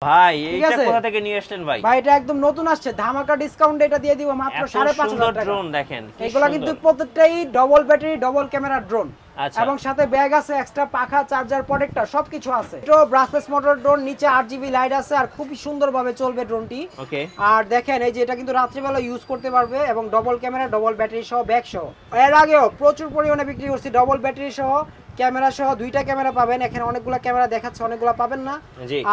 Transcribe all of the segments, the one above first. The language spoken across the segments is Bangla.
ভাই এইটা কোথা থেকে নিয়ে আসলেন ভাই? ভাই এটা একদম নতুন আসছে, ধামাকা ডিসকাউন্ট, এটা দিয়ে দিব মাত্র 5,500 টাকা। ড্রোন দেখেন, এগুলা কিন্তু প্রত্যেকটাই double battery double camera drone, এবং সাথে ব্যাগ আছে, এক্সট্রা পাখা, চার্জার, প্রোটেক্টর সবকিছু আছে। এটা ব্রাসলেস মোটর ড্রোন, নিচে 8GB লাইট আছে, আর খুবই সুন্দরভাবে চলবে ড্রোনটি। ওকে, আর দেখেন এই যে এটা কিন্তু রাত্রিবেলা ইউজ করতে পারবে, এবং ডবল ক্যামেরা ডবল ব্যাটারি সহ, ব্যাগ সহ। এর আগেও প্রচুর পরিমাণে বিক্রি করছি ডবল ব্যাটারি সহ, ক্যামেরা সহ, দুইটা ক্যামেরা পাবেন। এখানে অনেকগুলো ক্যামেরা দেখাচ্ছে, অনেকগুলো পাবেন না।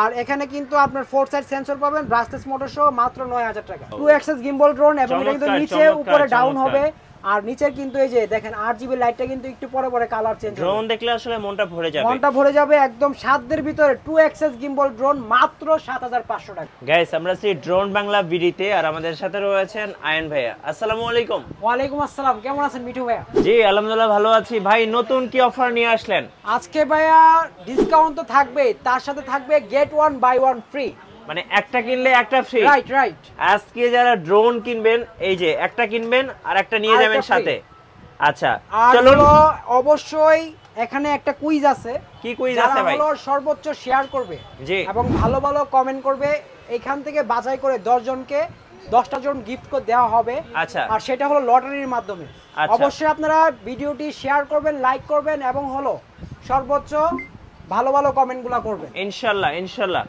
আর এখানে কিন্তু আপনার 4 সাইড সেন্সর পাবেন, ব্রাসলেস মোটর সহ মাত্র 9000 টাকা। 2 অ্যাক্সেস গিম্বল ড্রোন, এবং এটা কিন্তু নিচে উপরে ডাউন হবে। আর নিচের কিন্তু এই যে দেখেন 8GB লাইটটা কিন্তু একটু পরে পরে কালার চেঞ্জ হবে। ড্রোন দেখলে আসলে মনটা ভরে যাবে, মনটা ভরে যাবে একদম। সাধ্যের ভিতরে 2 অ্যাক্সেস গিম্বল ড্রোন মাত্র 7500 টাকা। গাইস, আমরা আছি ড্রোন বাংলা বিডিতে, আর আমাদের সাথে রয়েছেন আয়ন ভাইয়া। আসসালামু আলাইকুম। ওয়া আলাইকুম আসসালাম, কেমন আছেন মিঠু ভাইয়া? জি আলহামদুলিল্লাহ ভালো আছি। ভাই নতুন কি অফার নিয়ে আসলেন আজকে? ভাইয়া ডিসকাউন্ট তো থাকবেই, তার সাথে থাকবে গেট 1 বাই 1 ফ্রি, মানে একটা কিনলে একটা ফ্রি। Right right. আজকে যারা ড্রোন কিনবেন, এই যে একটা কিনবেন আর একটা নিয়ে যাবেন সাথে। আচ্ছা চলুন, অবশ্যই এখানে একটা কুইজ আছে। কি কুইজ আছে ভাই? যারা সর্বোচ্চ শেয়ার করবে এবং ভালো ভালো কমেন্ট করবে, এখান থেকে বাছাই করে 10 জনকে 10টা জন গিফট করে দেওয়া হবে। আচ্ছা, আর সেটা হলো লটারির মাধ্যমে। অবশ্যই আপনারা ভিডিওটি শেয়ার করবেন, লাইক করবেন, এবং হলো সর্বোচ্চ ভালো ভালো কমেন্টগুলো করবেন ইনশাআল্লাহ ইনশাআল্লাহ।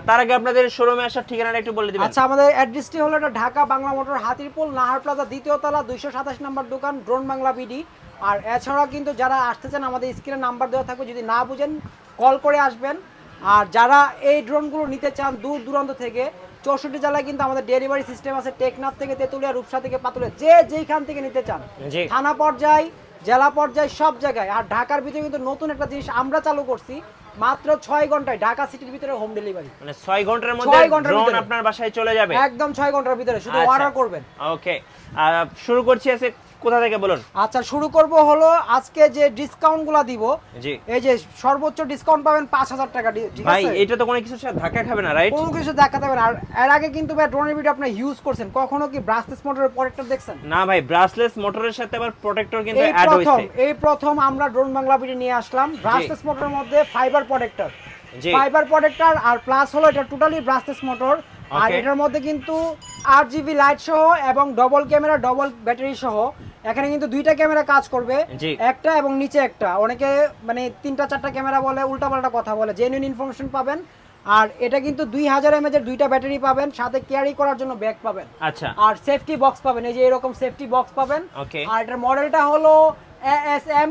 তার আগে আপনাদের শোরুমে আসার ঠিকানাটা একটু বলে দিবেন। আচ্ছা, আমাদের অ্যাড্রেসটি হলো এটা ঢাকা বাংলা মোটর, হাতিরপুল, নাহার প্লাজা, দ্বিতীয় তলা, 227 নম্বর দোকান, ড্রোন বাংলা বিডি। আর এছাড়া কিন্তু যারা আসতেছেন আমাদের স্ক্রিনে নাম্বার দেওয়া থাকবে, যদি না বুঝেন কল করে আসবেন। আর যারা এই ড্রোনগুলো নিতে চান দূর দূরান্ত থেকে, 64 জেলায় কিন্তু আমাদের ডেলিভারি সিস্টেম আছে। টেকনাফ থেকে তেতুলিয়া, রূপসা থেকে পাতুলিয়া, যেইখান থেকে নিতে চান, থানা পর্যায়ে, জেলা পর্যায়ে, সব জায়গায়। আর ঢাকার ভিতরে কিন্তু নতুন একটা জিনিস আমরা চালু করছি, মাত্র 6 ঘন্টায় ঢাকা সিটির ভিতরে হোম ডেলিভারি। মানে 6 ঘন্টার মধ্যে ড্রোন আপনার বাসায় চলে যাবে, একদম 6 ঘন্টার ভিতরে, শুধু অর্ডার করবেন। ওকে, শুরু করছি আছে কোথা থেকে বলুন? আচ্ছা, শুরু করব হলো আজকে যে ডিসকাউন্টগুলো দিব। এই যে সর্বোচ্চ ডিসকাউন্ট পাবেন 5000 টাকা। ভাই এটা তো কোনো কিছুর সাথে ধাক্কা খাবে না, রাইট? কোনো কিছু ধাক্কা দেবে না। আর এর আগে কিন্তু ভাই ড্রোনের ভিডিও আপনি ইউজ করছেন, কখনো কি ব্রাসলেস মোটরের প্রোটেক্টর দেখছেন? না ভাই, ব্রাসলেস মোটরের সাথে আবার প্রোটেক্টর কিন্তু অ্যাড হইছে। এই প্রথম আমরা ড্রোন বাংলা ভিডিও নিয়ে আসলাম ব্রাসলেস মোটরের মধ্যে ফাইবার প্রোটেক্টর। ফাইবার প্রোটেক্টর আর প্লাস হলো এটা টোটালি ব্রাসলেস মোটর। আর এটার মধ্যে কিন্তু 8GB লাইট সহ এবং ডবল ক্যামেরা ডবল ব্যাটারি সহ। এখানে কিন্তু দুইটা ক্যামেরা কাজ করবে, একটা এবং নিচে একটা। অনেকে মানে 3টা 4টা ক্যামেরা বলে, উল্টাপাল্টা কথা বলে, জেনুইন ইনফরমেশন পাবেন। আর এটা কিন্তু 2000 mAh এর দুইটা ব্যাটারি পাবেন, সাথে ক্যারি করার জন্য ব্যাগ পাবেন। আচ্ছা, আর সেফটি বক্স পাবেন, এই যে এরকম সেফটি বক্স পাবেন। আর এটার মডেলটা হলো ASM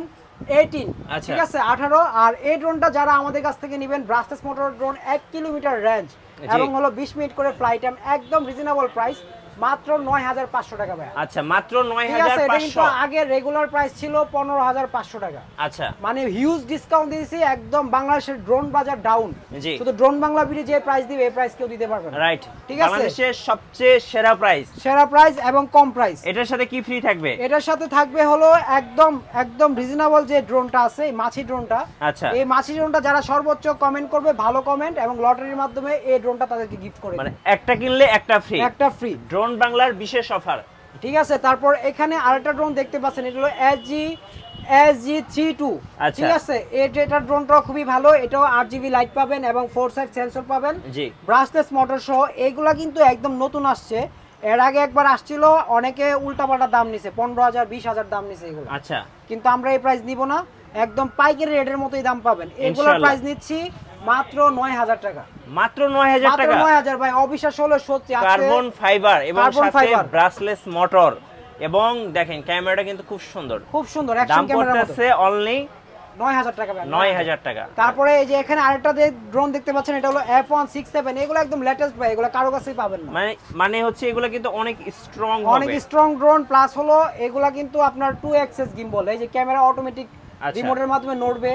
18, ঠিক আছে, 18। আর এই ড্রোনটা যারা আমাদের কাছ থেকে নেবেন, brushless motor drone 1 kilometre range এবং হলো 20 মিনিট করে ফ্লাইট টাইম, একদম রিজনেবল প্রাইস, মাত্র 9500 টাকা ভাই। আচ্ছা, মাত্র 9500। আগে রেগুলার প্রাইস ছিল 15500 টাকা। আচ্ছা, মানে হিউজ ডিসকাউন্ট দিয়েছি, একদম বাংলাদেশের ড্রোন বাজার ডাউন। শুধু ড্রোন বাংলা ভিডিও যে প্রাইস দিবে, এই প্রাইস কেউ দিতে পারবে না, রাইট? ঠিক আছে, বাংলাদেশের সবচেয়ে সেরা প্রাইস এবং কম প্রাইস। এটার সাথে কি ফ্রি থাকবে? এটার সাথে থাকবে হলো একদম রিজনেবল যে ড্রোনটা আছে, এই মাছি ড্রোনটা। আচ্ছা, এই মাছি ড্রোনটা যারা সর্বোচ্চ কমেন্ট করবে, ভালো কমেন্ট এবং লটারির মাধ্যমে এই ড্রোনটা তাদেরকে গিফট করবে। মানে একটা কিনলে একটা ফ্রি, ড্রোন বাংলার বিশেষ অফার, ঠিক আছে। তারপর এখানে আরেকটা ড্রোন দেখতে পাচ্ছেন, এটা হলো SG32, ঠিক আছে। এটা ড্রোনটাও খুবই ভালো, এটাও 8GB লাইট পাবেন এবং 4 সাইড সেন্সর পাবেন, ব্রাসলেস মোটর সহ। এগুলা কিন্তু একদম নতুন আসছে, এর আগে একবার আসছিল, অনেকে উল্টাপাল্টা দাম নিছে, 15000 20000 দাম নিছে এগুলো। আচ্ছা, কিন্তু আমরা এই প্রাইস নিব না, একদম পাইকারি রেটের মতোই দাম পাবেন। এগুলোর প্রাইস নিচ্ছি মাত্র 9000 টাকা। মাত্র 9000 টাকা? 9000 ভাই, অবিশ্বাস হলো সত্যি। কার্বন ফাইবার এবং সাথে ব্রাসলেস মোটর, এবং দেখেন ক্যামেরাটা কিন্তু খুব সুন্দর, অ্যাকশন ক্যামেরা মতো। দাম পড়তেছে অনলি 9000 টাকা ভাই, 9000 টাকা। তারপরে এই যে এখানে আরেকটা ড্রোন দেখতে পাচ্ছেন, এটা হলো F167। এগুলো একদম লেটেস্ট ভাই, এগুলো কারো কাছেই পাবেন না। মানে হচ্ছে এগুলো কিন্তু অনেক স্ট্রং হবে, অনেক স্ট্রং ড্রোন। প্লাস হলো এগুলা কিন্তু আপনার 2 অ্যাক্সেস গিম্বল, এই যে ক্যামেরা অটোমেটিক রিমোটের মাধ্যমে নড়বে।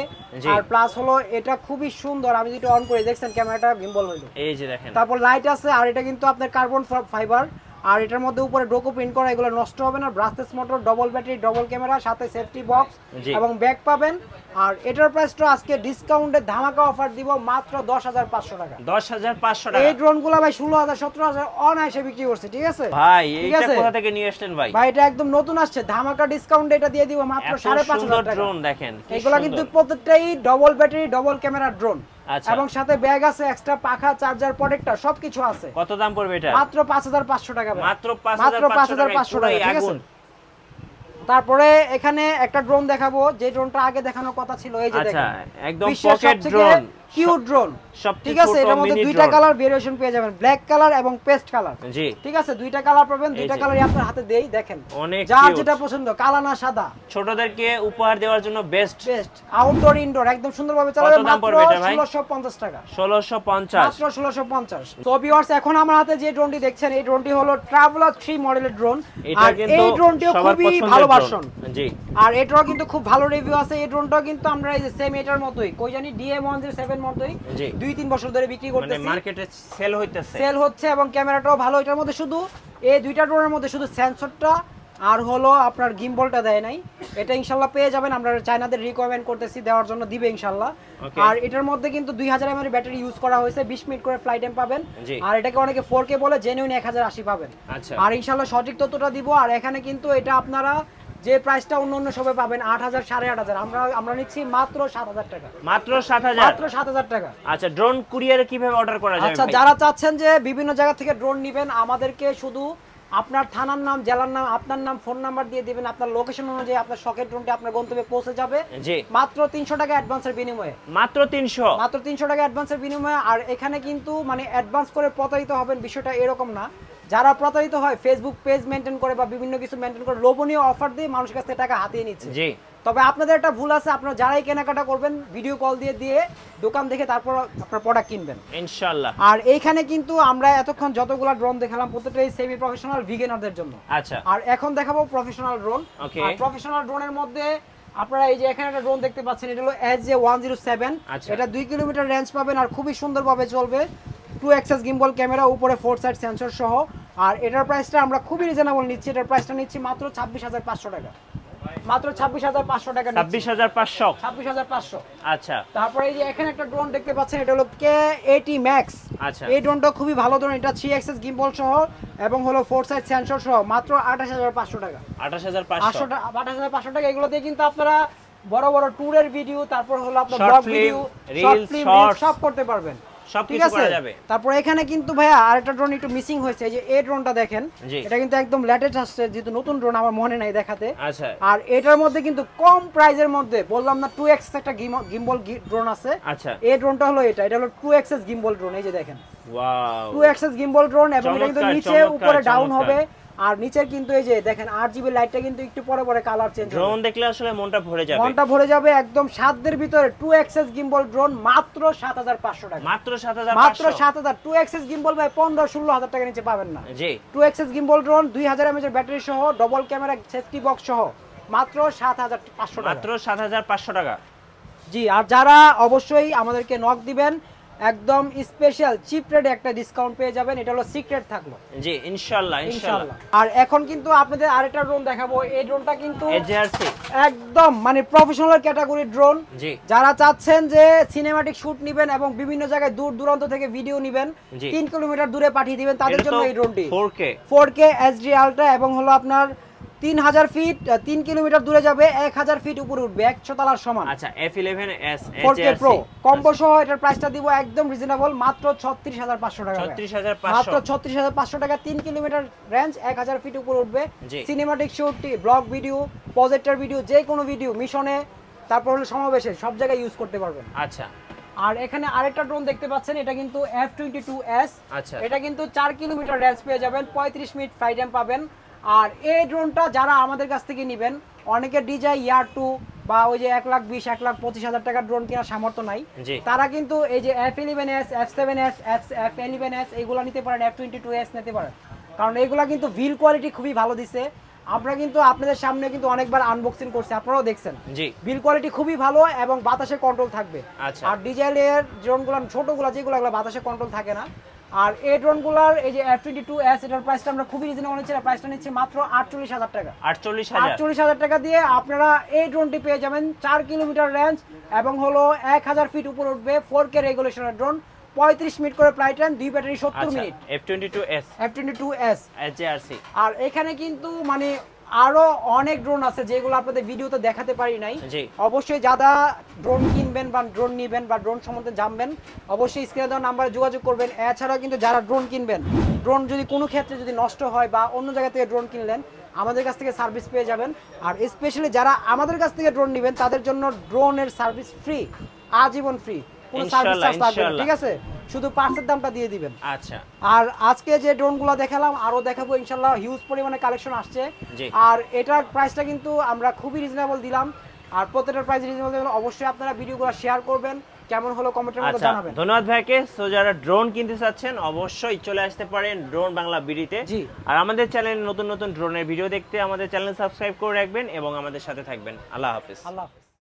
আর প্লাস হলো এটা খুবই সুন্দর, আমি যেটা অন করে দেখছেন ক্যামেরাটা গিম্বল হইলো, এই যে দেখেন। তারপর লাইট আছে, আর এটা কিন্তু আপনার কার্বন ফাইবার, আর এটার মধ্যে উপরে ডোকো প্রিন্ট করা, এগুলো নষ্ট হবে না। Brushless motor, double battery, double camera, সাথে সেফটি বক্স এবং ব্যাগ পাবেন। আর এটার প্রাইসটা আজকে ডিসকাউন্টে ধামাকা অফার দিব মাত্র 10500 টাকা। 10500 টাকা? এই ড্রোনগুলো ভাই 16000 17000 অনায়াসে বিক্রি করছে, ঠিক আছে ভাই। এইটা কোথা থেকে নিয়ে আসলেন ভাই? ভাই এটা একদম নতুন আসছে, ধামাকা ডিসকাউন্টে এটা দিয়ে দিব মাত্র 5500 টাকা। ড্রোন দেখেন, এগুলো কিন্তু প্রত্যেকটাই double battery double camera drone. এবং সাথে ব্যাগ আছে, এক্সট্রা পাখা, চার্জার, প্রোটেক্টর সবকিছু আছে। কত দাম পড়বে এটা? মাত্র 5500 টাকা। মাত্র 5500 টাকা, ঠিক আছে। তারপরে এখানে একটা ড্রোন দেখাবো, যে ড্রোনটা আগে দেখানোর কথা ছিল, এই যে দেখেন, একদম পকেট ড্রোন, কিউট ড্রোন, ঠিক আছে। এটার মধ্যে দুইটা কালার ভেরিয়েশন পেয়ে যাবেন, ব্ল্যাক কালার এবং পেস্ট কালার, জি, ঠিক আছে। দুইটা কালার পাবেন, দুইটা কালারই আপনার হাতে দেই, দেখেন যার যেটা পছন্দ, কালো না সাদা, ছোটদেরকে উপহার দেওয়ার জন্য বেস্ট আউটডোর ইনডোর একদম সুন্দরভাবে চালাবে। মাত্র 1650 টাকা, 1650, মাত্র 1650। তো ভিউয়ার্স, এখন আমার হাতে যে ড্রোনটি দেখছেন, এই ড্রোনটি হলো ট্রাভেলার 3 মডেলের ড্রোন। আর এই ড্রোনটিও খুবই ভালো ভার্সন, জি। আর এটাও কিন্তু খুব ভালো রিভিউ আছে। এই ড্রোনটাও কিন্তু আমরা এই যে সেম এটার মতোই, কই জানি DM107 মতোই 2-3 বছর ধরে বিক্রি করতেছি, মানে মার্কেটে সেল হচ্ছে এবং ক্যামেরাটাও ভালো। এটার মধ্যে শুধু এই দুইটা ড্রোনের মধ্যে শুধু সেন্সরটা আর হলো আপনার গিম্বলটা দেয় নাই। এটা ইনশাআল্লাহ পেয়ে যাবেন, আমরা চায়নাদের রিকমেন্ড করতেছি, দেওয়ার জন্য দিবে ইনশাআল্লাহ। আর এটার মধ্যে কিন্তু 2000 mAh ব্যাটারি ইউজ করা হয়েছে, 20 মিনিট করে ফ্লাইট টাইম পাবেন। আর এটাকে অনেকে 4K বলে, জেনুইন 1080 পাবেন। আর ইনশাআল্লাহ সঠিক তথ্যটা দিব। আর এখানে কিন্তু এটা আপনারা যে প্রাইসটা অন্য সবে পাবেন 8000 8500, আমরা নিচ্ছি মাত্র 7000 টাকা, মাত্র 7000 টাকা। আচ্ছা, ড্রোন কুরিয়ারে কিভাবে অর্ডার করা যাবে? আচ্ছা, যারা চাচ্ছেন যে বিভিন্ন জায়গা থেকে ড্রোন নেবেন, আমাদেরকে শুধু আপনার থানার নাম, জেলার নাম, আপনার নাম, ফোন নাম্বার দিয়ে দিবেন, আপনার লোকেশন অনুযায়ী আপনার শখের ড্রোনটি আপনার গন্তব্যে পৌঁছে যাবে। জি, মাত্র 300 টাকা অ্যাডভান্সের বিনিময়ে, মাত্র 300 টাকা অ্যাডভান্সের বিনিময়ে। আর এখানে কিন্তু মানে অ্যাডভান্স করে প্রতারিত হবেন বিষয়টা এরকম না। যারা প্রতারিত হয় ফেসবুক পেজ মেইনটেইন করে বা বিভিন্ন কিছু মেইনটেইন করে লোভনীয় অফার দিয়ে মানুষের কাছ থেকে টাকা হাতিয়ে নিচ্ছে। জি, তবে আপনাদের একটা ভুল আছে, আপনারা যারাই কেনাকাটা করবেন ভিডিও কল দিয়ে দোকান দেখে তারপর আপনার প্রোডাক্ট কিনবেন ইনশাআল্লাহ। আর এইখানে কিন্তু আমরা এতক্ষণ যতগুলা ড্রোন দেখালাম প্রত্যেকটাই সেমি প্রফেশনাল বিগিনারদের জন্য। আচ্ছা, আর এখন দেখাবো প্রফেশনাল ড্রোন। আর প্রফেশনাল ড্রোনের মধ্যে আপনারা এই যে এখানে একটা ড্রোন দেখতে পাচ্ছেন, এটা হলো SJ107। এটা 2 কিলোমিটার রেঞ্জ পাবেন আর খুবই সুন্দরভাবে চলবে। 2 অ্যাক্সেস গিম্বল ক্যামেরা, উপরে 4 সাইড সেন্সর সহ। আর এটার প্রাইসটা আমরা খুবই রিজনেবল নিচ্ছি, এটার প্রাইসটা নিচ্ছি মাত্র 26500 টাকা, মাত্র 26500 টাকা। 26500। আচ্ছা, তারপরে এই যে এখানে একটা ড্রোন দেখতে পাচ্ছেন, এটা হলো K80 Max। আচ্ছা, এই ড্রোনটা খুবই ভালো ড্রোন, এটা 3 অ্যাক্সেস গিম্বল সহ এবং হলো 4 সাইড সেন্সর সহ, মাত্র 28500 টাকা। 28500 টাকা। এগুলোতে কিন্তু আপনারা বড় বড় ট্যুরের ভিডিও, তারপর হলো আপনার ব্লগ ভিডিও, রিলস, শর্টস সব করতে পারবেন, সবকিছু করা যাবে। তারপর এখানে কিন্তু ভাইয়া আরেকটা ড্রোন একটু মিসিং হয়েছে, এই যে এই ড্রোনটা দেখেন, এটা কিন্তু একদম লেটেস্ট আসছে, যেহেতু নতুন ড্রোন আমার মনে নাই দেখাতে। আচ্ছা, আর এটার মধ্যে কিন্তু কম প্রাইজের মধ্যে বললাম না 2 অ্যাক্সেস একটা গিম্বল ড্রোন আছে। আচ্ছা, এই ড্রোনটা হলো এটা হলো 2 অ্যাক্সেস গিম্বল ড্রোন, এই যে দেখেন, ওয়াও, 2 অ্যাক্সেস গিম্বল ড্রোন। এবং এটা কিন্তু নিচে উপরে ডাউন হবে, আর নিচের কিন্তু এই যে দেখেন RGB লাইটটা কিন্তু একটু পরে পরে কালার চেঞ্জ হবে। ড্রোন দেখলে আসলে মনটা ভরে যাবে একদম সাধ্যের ভিতরে। 2 অ্যাক্সেস গিম্বল ড্রোন মাত্র 7500 টাকা, মাত্র 7000। 2 অ্যাক্সেস গিম্বল ভাই 15-16 টাকা নিচে পাবেন না। জি, 2 access gimbal drone 2000 mAh battery সহ, ডবল ক্যামেরা, সেফটি বক্স সহ, মাত্র 7500 টাকা, মাত্র 7500 টাকা। জি, আর যারা অবশ্যই আমাদেরকে নক দিবেন, একদম স্পেশাল চিপ রেটে একটা ডিসকাউন্ট পেয়ে যাবেন, এটা হলো সিক্রেট থাকলো। জি, ইনশাআল্লাহ। আর এখন কিন্তু আপনাদের আরেকটা ড্রোন দেখাবো, এই ড্রোনটা কিন্তু একদম মানে প্রফেশনাল ক্যাটাগরির ড্রোন। যারা চাচ্ছেন যে সিনেমাটিক শুট নেবেন এবং বিভিন্ন জায়গায় দূর দূরান্ত থেকে ভিডিও নেবেন, 3 কিলোমিটার দূরে পাঠিয়ে দিবেন, তাদের জন্য এই ড্রোনটি 4K HD আলট্রা এবং হলো আপনার 3000 ফিট, 3 কিলোমিটার দূরে যাবে, 1000 ফিট উপরে উঠবে, 100 তলার সমান। আচ্ছা, F11s 4K Pro কম্বো সহ এটার প্রাইসটা দিব একদম রিজনেবল, মাত্র 36500 টাকা। 36500, মাত্র 36500 টাকা। 3 কিলোমিটার রেঞ্জ, 1000 ফিট উপরে উঠবে, cinematic shoot, blog video, projector video, যে কোনো ভিডিও, মিশনে, তারপর হলো সমাবেশে, সব জায়গায় ইউজ করতে পারবেন। আচ্ছা, আর এখানে আরেকটা ড্রোন দেখতে পাচ্ছেন, এটা কিন্তু F22s। আচ্ছা, এটা কিন্তু 4 কিলোমিটার রেঞ্জ পেয়ে যাবেন, 35 মিনিট ফ্লাইট টাইম পাবেন। আর এই ড্রোনটা যারা আমাদের কাছ থেকে নেবেন, অনেকে ডিজাই ইয়ার 2 বা ওই যে 1,20,000 1,25,000 টাকার ড্রোন কেনার সামর্থ্য নাই, তারা কিন্তু এই যে F11s, F7s, F11s এইগুলো নিতে পারেন, F22s নিতে পারেন, কারণ এইগুলা কিন্তু ভিল কোয়ালিটি খুবই ভালো দিছে। আমরা কিন্তু আপনাদের সামনে কিন্তু অনেকবার আনবক্সিং করছি, আপনারাও দেখছেন, বিল কোয়ালিটি খুবই ভালো এবং বাতাসে কন্ট্রোল থাকবে। আর ডিজেলের ড্রোনগুলো ছোটগুলো যেগুলো বাতাসে কন্ট্রোল থাকে না। আর এই ড্রোনগুলোর এই যে F22s, এটার প্রাইসটা আমরা খুবই রিজনেবল নিচ্ছি, এর প্রাইসটা নিচ্ছি মাত্র 48000 টাকা। 48000 টাকা দিয়ে আপনারা এই ড্রোনটি পেয়ে যাবেন, 4 কিলোমিটার রেঞ্জ এবং হলো 1000 ফিট উপরে উঠবে, 4K রেগুলেশনের ড্রোন, 35 মিনিট করে flight time, 2 battery 70 minute. F22s HRC। আর এখানে কিন্তু মানে আরো অনেক ড্রোন আছে যেগুলো আপনাদের ভিডিওতে দেখাতে পারি নাই। অবশ্যই যারা ড্রোন কিনবেন বা ড্রোন নেবেন বা ড্রোন সম্বন্ধে জানবেন অবশ্যই স্ক্রিনে দেওয়া নাম্বারে যোগাযোগ করবেন। এছাড়াও কিন্তু যারা ড্রোন কিনবেন, ড্রোন যদি কোনো ক্ষেত্রে যদি নষ্ট হয় বা অন্য জায়গা থেকে ড্রোন কিনলেন, আমাদের কাছ থেকে সার্ভিস পেয়ে যাবেন। আর স্পেশালি যারা আমাদের কাছ থেকে ড্রোন নেবেন তাদের জন্য ড্রোনের সার্ভিস ফ্রি, আজীবন ফ্রি, কোনো সার্ভিস চার্জ লাগবে না, ঠিক আছে? শুধু পার্টসের দামটা দিয়ে দিবেন। আচ্ছা। আর আজকে যে ড্রোনগুলো দেখালাম আরো দেখাবো ইনশাআল্লাহ, হিউজ পরিমাণে কালেকশন আসছে। আর এটার প্রাইসটা কিন্তু আমরা খুবই রিজনেবল দিলাম। আর প্রত্যেকটার প্রাইস রিজনেবল দিলাম। অবশ্যই আপনারা ভিডিওগুলো শেয়ার করবেন, কেমন হলো কমেন্টের মধ্যে জানাবেন। ধন্যবাদ ভাইকে। সো যারা ড্রোন কিনতে চাচ্ছেন অবশ্যই চলে আসতে পারেন ড্রোন বাংলা বিডিতে। আর আমাদের চ্যানেলে নতুন নতুন ড্রোনের ভিডিও দেখতে আমাদের চ্যানেল সাবস্ক্রাইব করে রাখবেন এবং আমাদের সাথে থাকবেন। আল্লাহ হাফেজ। আল্লাহ হাফেজ।